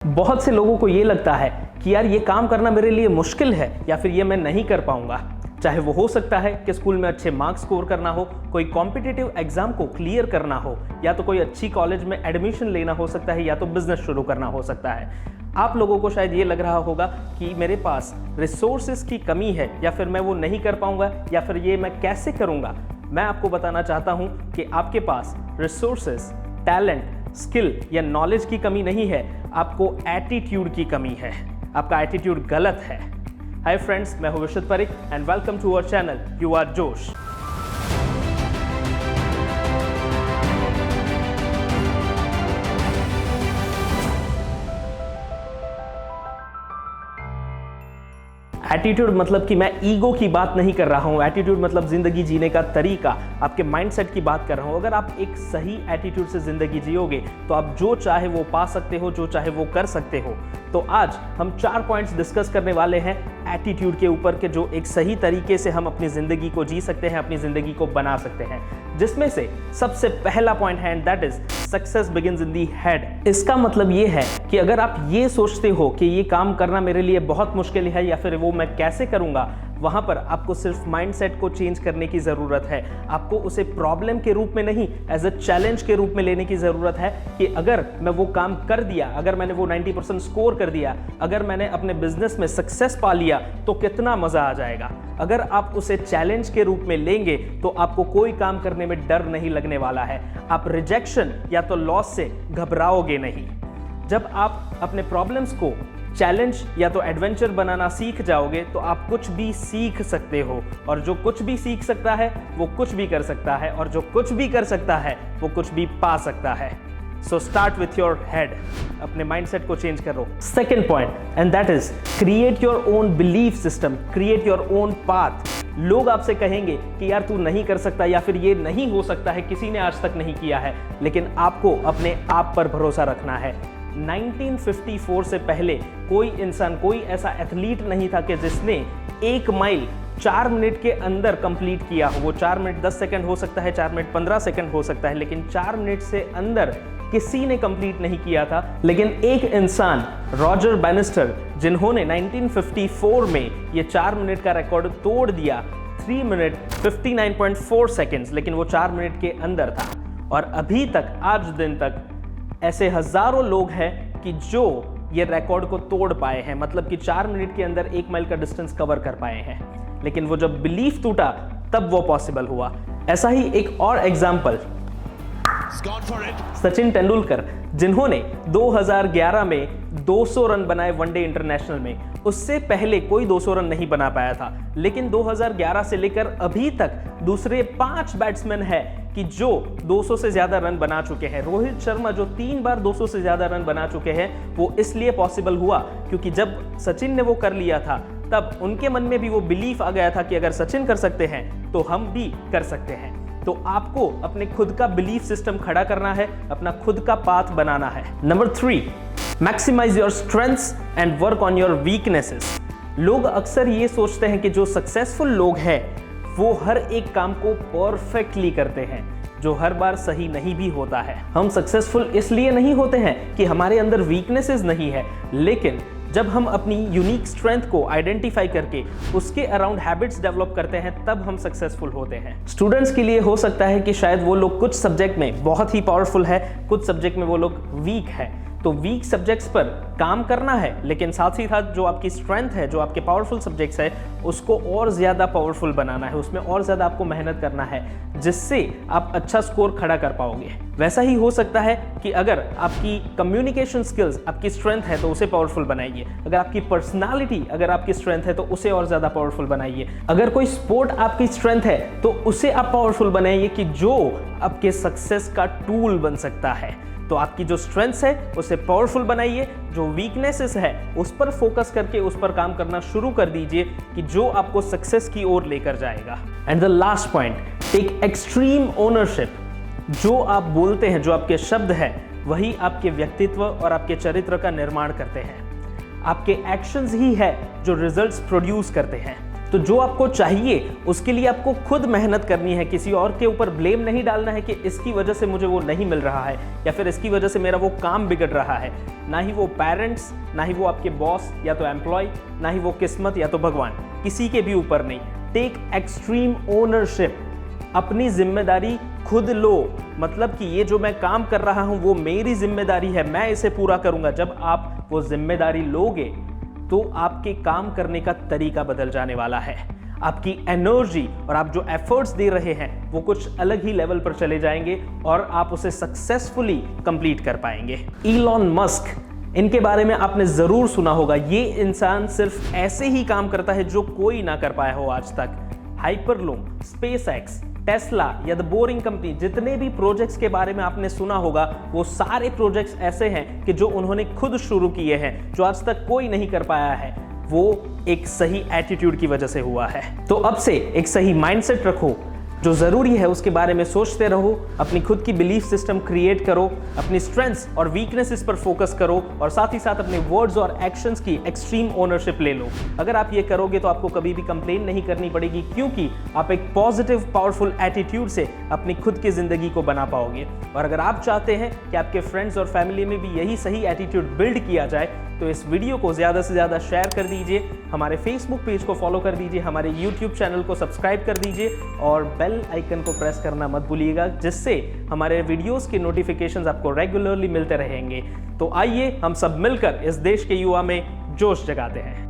बहुत से लोगों को ये लगता है कि यार ये काम करना मेरे लिए मुश्किल है या फिर ये मैं नहीं कर पाऊंगा। चाहे वो हो सकता है कि स्कूल में अच्छे मार्क्स स्कोर करना हो, कोई कॉम्पिटिटिव एग्जाम को क्लियर करना हो, या तो कोई अच्छी कॉलेज में एडमिशन लेना हो सकता है, या तो बिजनेस शुरू करना हो सकता है। आप लोगों को शायद ये लग रहा होगा कि मेरे पास रिसोर्सेज की कमी है, या फिर मैं वो नहीं कर पाऊंगा, या फिर ये मैं कैसे करूंगा। मैं आपको बताना चाहता हूं कि आपके पास रिसोर्सेज, टैलेंट, स्किल या नॉलेज की कमी नहीं है, आपको एटीट्यूड की कमी है। आपका एटीट्यूड गलत है। हाय फ्रेंड्स, मैं हूं Vishuddh Parik and welcome to our channel you are जोश। एटीट्यूड मतलब कि मैं ईगो की बात नहीं कर रहा हूं। एटीट्यूड मतलब जिंदगी जीने का तरीका, आपके माइंडसेट की बात कर रहा हूं। अगर आप एक सही एटीट्यूड से जिंदगी जियोगे तो आप जो चाहे वो पा सकते हो, जो चाहे वो कर सकते हो। तो आज हम 4 पॉइंट्स डिस्कस करने वाले हैं एटीट्यूड के ऊपर के जो एक सही तरीके से हम अपनी जिंदगी को जी सकते हैं, अपनी जिंदगी को बना सकते हैं। जिसमें से सबसे पहला पॉइंट है, and that is success begins in the head. इसका मतलब ये है कि अगर आप ये सोचते हो कि ये काम करना मेरे लिए बहुत मुश्किल है या फिर वो मैं कैसे करूंगा, वहां पर आपको सिर्फ माइंडसेट को चेंज करने की जरूरत है। आपको उसे प्रॉब्लम के रूप में नहीं, एज अ चैलेंज के रूप में लेने की जरूरत है कि अगर मैं वो काम कर दिया, अगर मैंने वो 90% स्कोर कर दिया, अगर मैंने अपने बिजनेस में सक्सेस पा लिया तो कितना मजा आ जाएगा। अगर आप उसे चैलेंज के रूप में लेंगे तो आपको कोई काम करने में डर नहीं लगने वाला है। आप रिजेक्शन या तो लॉस से घबराओगे नहीं। जब आप अपने प्रॉब्लम्स को चैलेंज या तो एडवेंचर बनाना सीख जाओगे तो आप कुछ भी सीख सकते हो, और जो कुछ भी सीख सकता है वो कुछ भी कर सकता है, और जो कुछ भी कर सकता है वो कुछ भी पा सकता है। So start with your head. अपने माइंडसेट को चेंज करो। Second point, and that is create your own belief system, create your own path. लोग आपसे कहेंगे कि यार तू नहीं कर सकता या फिर ये नहीं हो सकता है, किसी ने आज तक नहीं किया है, लेकिन आपको अपने आप पर भरोसा रखना है। 1954 से पहले कोई इंसान, कोई ऐसा एथलीट नहीं था कि जिसने 1 माइल 4 मिनट के अंदर कंप्लीट किया हो। वो 4 मिनट 10 सेकंड हो सकता है, 4 मिनट 15 सेकंड हो सकता है, लेकिन 4 मिनट से अंदर किसी ने कंप्लीट नहीं किया था। लेकिन एक इंसान, रॉजर बैनिस्टर, जिन्होंने 1954 में ये 4 मिनट का रिकॉर्ड तोड़ दिया, 3 मिनट 59.4 सेकंड्स, लेकिन वो 4 मिनट के अंदर था। और अभी तक, आज दिन तक ऐसे हजारों लोग हैं कि जो ये रिकॉर्ड को तोड़ पाए हैं, मतलब कि 4 मिनट के अंदर 1 माइल का डिस्टेंस कवर कर पाए हैं। लेकिन वो जब बिलीफ टूटा तब वो पॉसिबल हुआ। ऐसा ही एक और एग्जाम्पल, सचिन तेंदुलकर, जिन्होंने 2011 में 200 रन बनाए वनडे इंटरनेशनल में। उससे पहले कोई 200 रन नहीं बना पाया था, लेकिन 2011 से लेकर अभी तक दूसरे 5 बैट्समैन हैं कि जो 200 से ज्यादा रन बना चुके हैं। रोहित शर्मा जो 3 बार 200 से ज्यादा रन बना चुके हैं, वो इसलिए पॉसिबल हुआ क्योंकि जब सचिन ने वो कर लिया था तब उनके मन में भी वो बिलीफ आ गया था कि अगर सचिन कर सकते हैं तो हम भी कर सकते हैं। तो आपको अपने खुद का बिलीफ सिस्टम खड़ा करना है, अपना खुद का पाथ बनाना है। Number 3, maximise your strengths and work on your weaknesses. लोग अक्सर ये सोचते हैं कि जो सक्सेसफुल लोग हैं वो हर एक काम को परफेक्टली करते हैं, जो हर बार सही नहीं भी होता है। हम सक्सेसफुल इसलिए नहीं होते हैं कि हमारे अंदर वीकनेसेस नहीं है, लेकिन जब हम अपनी यूनिक स्ट्रेंथ को आइडेंटिफाई करके उसके अराउंड हैबिट्स डेवलप करते हैं तब हम सक्सेसफुल होते हैं। स्टूडेंट्स के लिए हो सकता है कि शायद वो लोग कुछ सब्जेक्ट में बहुत ही पावरफुल है, कुछ सब्जेक्ट में वो लोग वीक है। तो वीक सब्जेक्ट्स पर काम करना है, लेकिन साथ ही साथ जो आपकी स्ट्रेंथ है, जो आपके पावरफुल सब्जेक्ट्स है, उसको और ज़्यादा पावरफुल बनाना है, उसमें और ज़्यादा आपको मेहनत करना है, जिससे आप अच्छा स्कोर खड़ा कर पाओगे। वैसा ही हो सकता है कि अगर आपकी कम्युनिकेशन स्किल्स आपकी स्ट्रेंथ है तो उसे पावरफुल बनाइए। अगर आपकी पर्सनालिटी, अगर आपकी स्ट्रेंथ है तो उसे और ज़्यादा पावरफुल बनाइए। अगर कोई स्पोर्ट आपकी स्ट्रेंथ है तो उसे आप पावरफुल बनाइए कि जो आपके सक्सेस का टूल बन सकता है। तो आपकी जो स्ट्रेंथ्स है उसे पावरफुल बनाइए, जो वीकनेसेस है उस पर फोकस करके उस पर काम करना शुरू कर दीजिए कि जो आपको सक्सेस की ओर लेकर जाएगा। And the last point, take extreme ownership. जो आप बोलते हैं, जो आपके शब्द हैं, वही आपके व्यक्तित्व और आपके चरित्र का निर्माण करते हैं। आपके एक्शंस ही है जो रिजल्ट्स प्रोड्यूस करते हैं। तो जो आपको चाहिए उसके लिए आपको खुद मेहनत करनी है, किसी और के ऊपर ब्लेम नहीं डालना है कि इसकी वजह से मुझे वो नहीं मिल रहा है या फिर इसकी वजह से मेरा वो काम बिगड़ रहा है। ना ही वो पेरेंट्स, ना ही वो आपके बॉस या तो एम्प्लॉय, ना ही वो किस्मत या तो भगवान, किसी के भी ऊपर नहीं। टेक एक्सट्रीम ओनरशिप, अपनी जिम्मेदारी खुद लो। मतलब कि ये जो मैं काम कर रहा हूं वो मेरी जिम्मेदारी है, मैं इसे पूरा करूंगा। जब आप वो जिम्मेदारी लोगे तो आपके काम करने का तरीका बदल जाने वाला है। आपकी एनर्जी और आप जो एफर्ट्स दे रहे हैं वो कुछ अलग ही लेवल पर चले जाएंगे और आप उसे सक्सेसफुली कंप्लीट कर पाएंगे। इलॉन मस्क, इनके बारे में आपने जरूर सुना होगा। ये इंसान सिर्फ ऐसे ही काम करता है जो कोई ना कर पाया हो आज तक। हाइपरलूप, स्पेसएक्स, टेस्ला या द बोरिंग कंपनी, जितने भी प्रोजेक्ट्स के बारे में आपने सुना होगा वो सारे प्रोजेक्ट्स ऐसे हैं कि जो उन्होंने खुद शुरू किए हैं, जो आज तक कोई नहीं कर पाया है। वो एक सही एटीट्यूड की वजह से हुआ है। तो अब से एक सही माइंडसेट रखो, जो ज़रूरी है उसके बारे में सोचते रहो, अपनी खुद की बिलीफ सिस्टम क्रिएट करो, अपनी स्ट्रेंथ्स और वीकनेसेस पर फोकस करो और साथ ही साथ अपने वर्ड्स और एक्शंस की एक्सट्रीम ओनरशिप ले लो। अगर आप ये करोगे तो आपको कभी भी कंप्लेन नहीं करनी पड़ेगी, क्योंकि आप एक पॉजिटिव पावरफुल एटीट्यूड से अपनी खुद की ज़िंदगी को बना पाओगे। और अगर आप चाहते हैं कि आपके फ्रेंड्स और फैमिली में भी यही सही एटीट्यूड बिल्ड किया जाए तो इस वीडियो को ज़्यादा से ज़्यादा शेयर कर दीजिए, हमारे फेसबुक पेज को फॉलो कर दीजिए, हमारे यूट्यूब चैनल को सब्सक्राइब कर दीजिए और बेल आइकन को प्रेस करना मत भूलिएगा, जिससे हमारे वीडियोस के नोटिफिकेशंस आपको रेगुलरली मिलते रहेंगे। तो आइए हम सब मिलकर इस देश के युवा में जोश जगाते हैं।